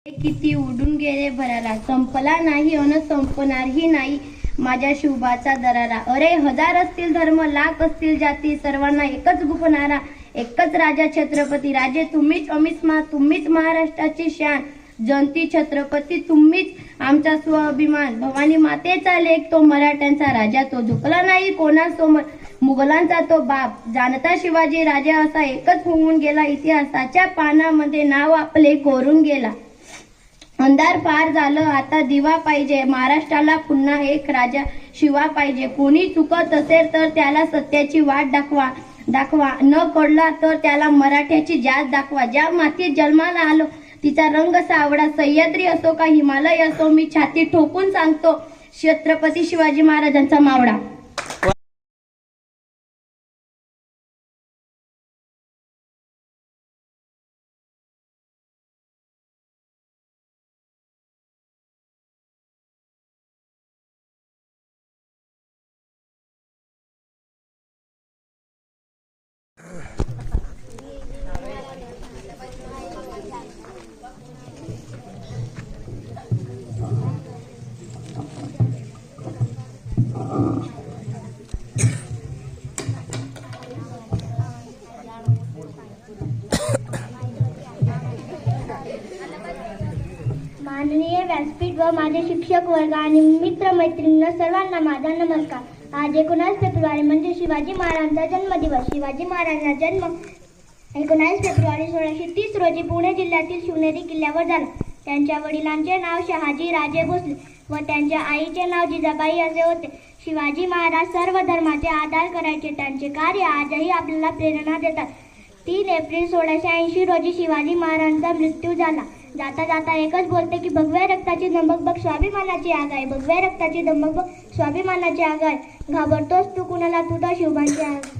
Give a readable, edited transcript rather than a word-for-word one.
किती उडून गेले भरारा, संपला नाही अन संपणारही नाही माझ्या शिवबाचा दरारा. अरे हजार असतील धर्म, लाख असतील जाती, सर्वांना एकच गुफणारा, एकच राजा छत्रपती. राजे तुम्हीच, तुम्हीच महाराष्ट्राची शान, जयंती छत्रपती तुम्हीच आमचा स्वाभिमान. भवानी मातेचा लेख तो, मराठ्यांचा राजा तो, झुकला नाही कोणासमोर मुघलांचा तो बाप. जाणता शिवाजी राजा असा एकच होऊन गेला, इतिहासाच्या पानामध्ये नाव आपले कोरून गेला. अंधार पार झालं आता दिवा पाहिजे, महाराष्ट्राला पुन्हा एक राजा शिवा पाहिजे. कोणी चुकत असेल तर त्याला सत्याची वाट दाखवा, न कळला तर त्याला मराठ्याची जात दाखवा. ज्या मातीत जन्माला आलो तिचा रंग सावळा, सह्याद्री असो का हिमालय असो, मी छाती ठोकून सांगतो छत्रपती शिवाजी महाराजांचा मावळा. माननीय व्यासपीठ व माझे शिक्षक वर्ग आणि मित्र मैत्रिणींना सर्वांना माझा नमस्कार. आज 19 फेब्रुवारी म्हणजे शिवाजी महाराजांचा जन्मदिवस. शिवाजी महाराजांचा जन्म 19 फेब्रुवारी 1630 रोजी पुणे जिल्ह्यातील शिवनेरी किल्ल्यावर झाला. त्यांच्या वडिलांचे नाव शहाजी राजे भोसले व त्यांच्या आईचे नाव जिजाबाई असे होते. शिवाजी महाराज सर्व धर्माचे आदर करायचे. त्यांचे कार्य आजही आपल्याला प्रेरणा देतात. 3 एप्रिल 1680 रोजी शिवाजी महाराजांचा मृत्यू झाला. जाता जाता एकच बोलते की भगव्या रक्ताची धमक स्वाभिमानाची आग आहे, भगव्या रक्ताची धमक स्वाभिमानाची आग आहे. घाबरतोस तू कुणाला, तुझा शिवबांची आग.